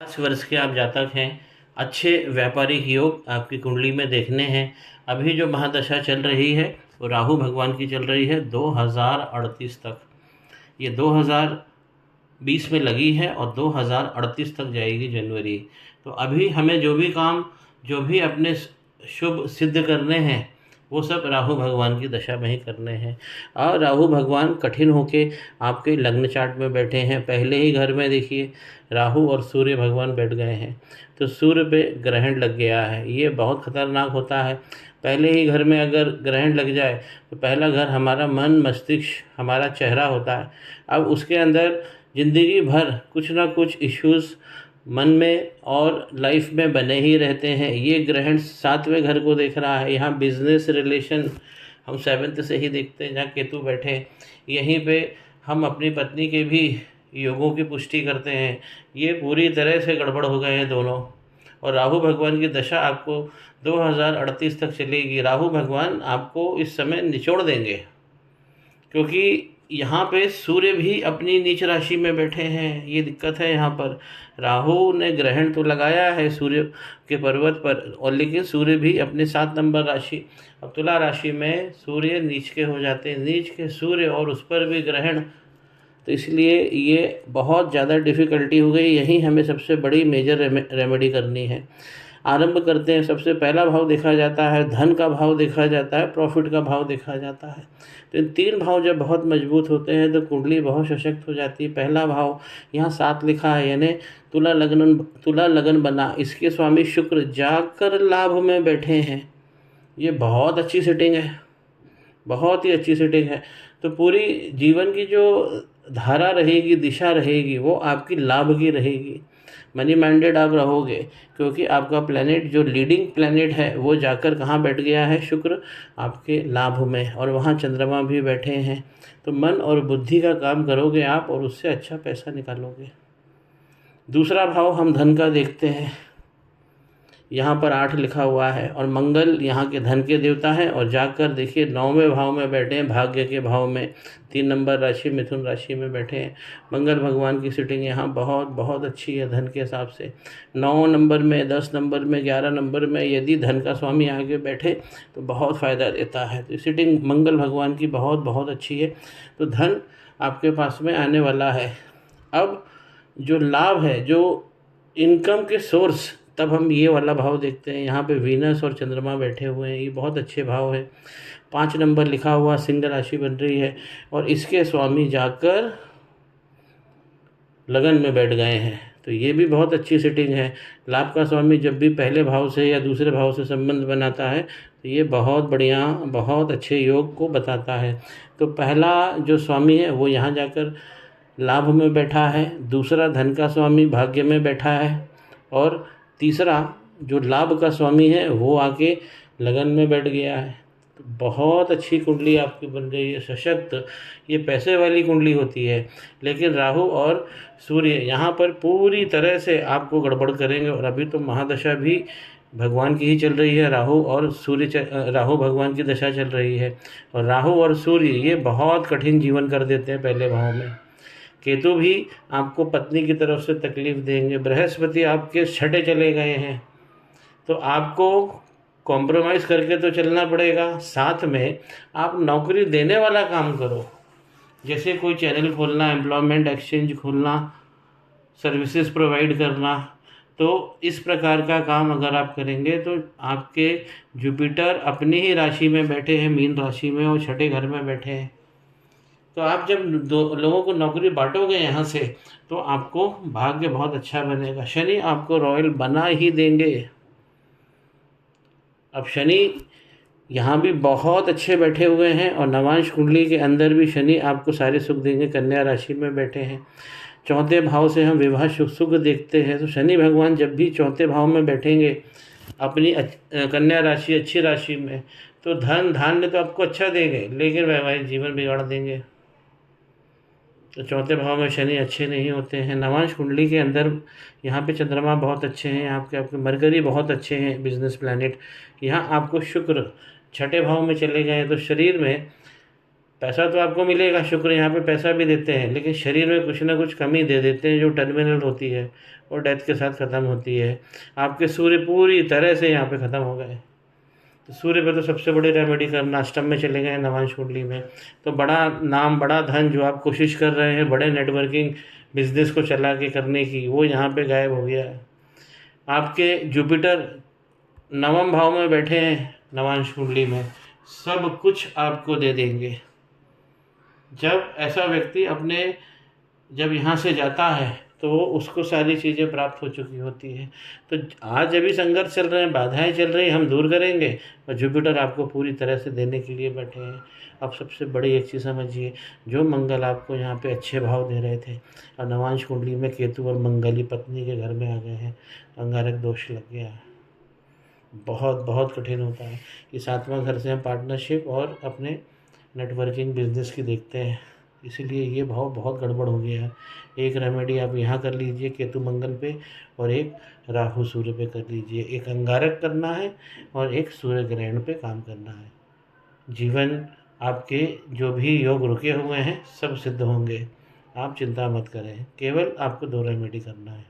50 वर्ष के आप जातक हैं, अच्छे व्यापारिक योग आपकी कुंडली में देखने हैं। अभी जो महादशा चल रही है वो राहु भगवान की चल रही है 2038 तक। ये 2020 में लगी है और 2038 तक जाएगी जनवरी। तो अभी हमें जो भी काम, जो भी अपने शुभ सिद्ध करने हैं, वो सब राहु भगवान की दशा में ही करने हैं। और राहु भगवान कठिन होके आपके लग्न चार्ट में बैठे हैं। पहले ही घर में देखिए राहु और सूर्य भगवान बैठ गए हैं, तो सूर्य पे ग्रहण लग गया है। ये बहुत खतरनाक होता है। पहले ही घर में अगर ग्रहण लग जाए तो पहला घर हमारा मन, मस्तिष्क, हमारा चेहरा होता है। अब उसके अंदर ज़िंदगी भर कुछ ना कुछ इश्यूज़ मन में और लाइफ में बने ही रहते हैं। ये ग्रहण 7वें घर को देख रहा है। यहाँ बिजनेस रिलेशन हम 7th से ही देखते हैं, जहाँ केतु बैठे हैं। यहीं पे हम अपनी पत्नी के भी योगों की पुष्टि करते हैं। ये पूरी तरह से गड़बड़ हो गए हैं दोनों। और राहु भगवान की दशा आपको 2038 तक चलेगी। राहु भगवान आपको इस समय निचोड़ देंगे, क्योंकि यहाँ पे सूर्य भी अपनी नीच राशि में बैठे हैं। ये दिक्कत है यहाँ पर। राहु ने ग्रहण तो लगाया है सूर्य के पर्वत पर, और लेकिन सूर्य भी अपने 7 नंबर राशि, अब तुला राशि में सूर्य नीच के हो जाते हैं। नीच के सूर्य और उस पर भी ग्रहण, तो इसलिए ये बहुत ज़्यादा डिफ़िकल्टी हो गई। यही हमें सबसे बड़ी मेजर रेमेडी करनी है। आरंभ करते हैं। सबसे पहला भाव देखा जाता है, धन का भाव देखा जाता है, प्रॉफिट का भाव देखा जाता है। तो इन 3 भाव जब बहुत मजबूत होते हैं तो कुंडली बहुत सशक्त हो जाती है। पहला भाव यहाँ 7 लिखा है, यानी तुला लगन बना। इसके स्वामी शुक्र जाकर लाभ में बैठे हैं। ये बहुत अच्छी सेटिंग है, बहुत ही अच्छी सेटिंग है। तो पूरी जीवन की जो धारा रहेगी, दिशा रहेगी, वो आपकी लाभ की रहेगी। मनी माइंडेड आप रहोगे, क्योंकि आपका प्लैनेट, जो लीडिंग प्लैनेट है, वो जाकर कहाँ बैठ गया है? शुक्र आपके लाभ में, और वहाँ चंद्रमा भी बैठे हैं। तो मन और बुद्धि का काम करोगे आप, और उससे अच्छा पैसा निकालोगे। दूसरा भाव हम धन का देखते हैं। यहाँ पर 8 लिखा हुआ है, और मंगल यहाँ के धन के देवता हैं। और जाकर देखिए 9वें भाव में बैठे हैं, भाग्य के भाव में। 3 नंबर राशि मिथुन राशि में बैठे हैं। मंगल भगवान की सिटिंग यहाँ बहुत बहुत अच्छी है धन के हिसाब से। 9 नंबर में, 10 नंबर में, 11 नंबर में यदि धन का स्वामी आगे बैठे तो बहुत फ़ायदा देता है। तो सिटिंग मंगल भगवान की बहुत बहुत अच्छी है। तो धन आपके पास में आने वाला है। अब जो लाभ है, जो इनकम के सोर्स, तब हम ये वाला भाव देखते हैं। यहाँ पे वीनस और चंद्रमा बैठे हुए हैं। ये बहुत अच्छे भाव है। 5 नंबर लिखा हुआ, सिंह राशि बन रही है, और इसके स्वामी जाकर लगन में बैठ गए हैं। तो ये भी बहुत अच्छी सेटिंग है। लाभ का स्वामी जब भी पहले भाव से या दूसरे भाव से संबंध बनाता है तो ये बहुत बढ़िया, बहुत अच्छे योग को बताता है। तो पहला जो स्वामी है वो यहाँ जाकर लाभ में बैठा है, दूसरा धन का स्वामी भाग्य में बैठा है, और तीसरा जो लाभ का स्वामी है वो आके लगन में बैठ गया है। तो बहुत अच्छी कुंडली आपकी बन रही है, सशक्त। ये पैसे वाली कुंडली होती है। लेकिन राहु और सूर्य यहाँ पर पूरी तरह से आपको गड़बड़ करेंगे। और अभी तो महादशा भी भगवान की ही चल रही है। राहु और सूर्य, राहु भगवान की दशा चल रही है। और राहु और सूर्य ये बहुत कठिन जीवन कर देते हैं पहले भाव में। केतु भी आपको पत्नी की तरफ से तकलीफ देंगे। बृहस्पति आपके 6ठे चले गए हैं, तो आपको कॉम्प्रोमाइज़ करके तो चलना पड़ेगा। साथ में आप नौकरी देने वाला काम करो, जैसे कोई चैनल खोलना, एम्प्लॉयमेंट एक्सचेंज खोलना, सर्विसेज प्रोवाइड करना। तो इस प्रकार का काम अगर आप करेंगे तो आपके जुपिटर अपनी ही राशि में बैठे हैं, मीन राशि में, और 6ठे घर में बैठे हैं। तो आप जब लोगों को नौकरी बांटोगे यहाँ से, तो आपको भाग्य बहुत अच्छा बनेगा। शनि आपको रॉयल बना ही देंगे। अब शनि यहाँ भी बहुत अच्छे बैठे हुए हैं, और नवांश कुंडली के अंदर भी शनि आपको सारे सुख देंगे। कन्या राशि में बैठे हैं। 4थे भाव से हम विवाह सुख देखते हैं। तो शनि भगवान जब भी 4थे भाव में बैठेंगे अपनी कन्या राशि, अच्छी राशि में, तो धन धान्य तो आपको अच्छा देंगे, लेकिन वैवाहिक जीवन बिगाड़ देंगे। तो 4थे भाव में शनि अच्छे नहीं होते हैं। नवांश कुंडली के अंदर यहाँ पे चंद्रमा बहुत अच्छे हैं, आपके मरकरी बहुत अच्छे हैं, बिजनेस प्लैनेट। यहाँ आपको शुक्र 6ठे भाव में चले गए, तो शरीर में पैसा तो आपको मिलेगा, शुक्र, यहाँ पे पैसा भी देते हैं, लेकिन शरीर में कुछ ना कुछ कमी दे देते हैं जो टर्मिनल होती है और डेथ के साथ ख़त्म होती है। आपके सूर्य पूरी तरह से यहाँ पे ख़त्म हो गए। तो सूर्य पे तो सबसे बड़ी रेमेडी करना, अष्टम में चले गए नवांश कुंडली में, तो बड़ा नाम, बड़ा धन जो आप कोशिश कर रहे हैं बड़े नेटवर्किंग बिजनेस को चला के करने की, वो यहाँ पे गायब हो गया है। आपके जुपिटर नवम भाव में बैठे हैं नवांश कुंडली में, सब कुछ आपको दे देंगे। जब ऐसा व्यक्ति जब यहाँ से जाता है तो उसको सारी चीज़ें प्राप्त हो चुकी होती हैं। तो आज अभी संघर्ष चल रहे हैं, बाधाएं चल रही हैं, हम दूर करेंगे और जुपिटर आपको पूरी तरह से देने के लिए बैठे हैं। अब सबसे बड़ी एक चीज़ समझिए, जो मंगल आपको यहाँ पे अच्छे भाव दे रहे थे और नवांश कुंडली में केतु और मंगल ही पत्नी के घर में आ गए हैं, अंगारक दोष लग गया है। बहुत बहुत कठिन होता है कि 7वां घर से हम पार्टनरशिप और अपने नेटवर्किंग बिजनेस की देखते हैं, इसीलिए ये भाव बहुत गड़बड़ हो गया है। एक रेमेडी आप यहाँ कर लीजिए केतु मंगल पे, और एक राहु सूर्य पे कर लीजिए। एक अंगारक करना है और एक सूर्य ग्रहण पे काम करना है। जीवन आपके जो भी योग रुके हुए हैं सब सिद्ध होंगे, आप चिंता मत करें, केवल आपको 2 रेमेडी करना है।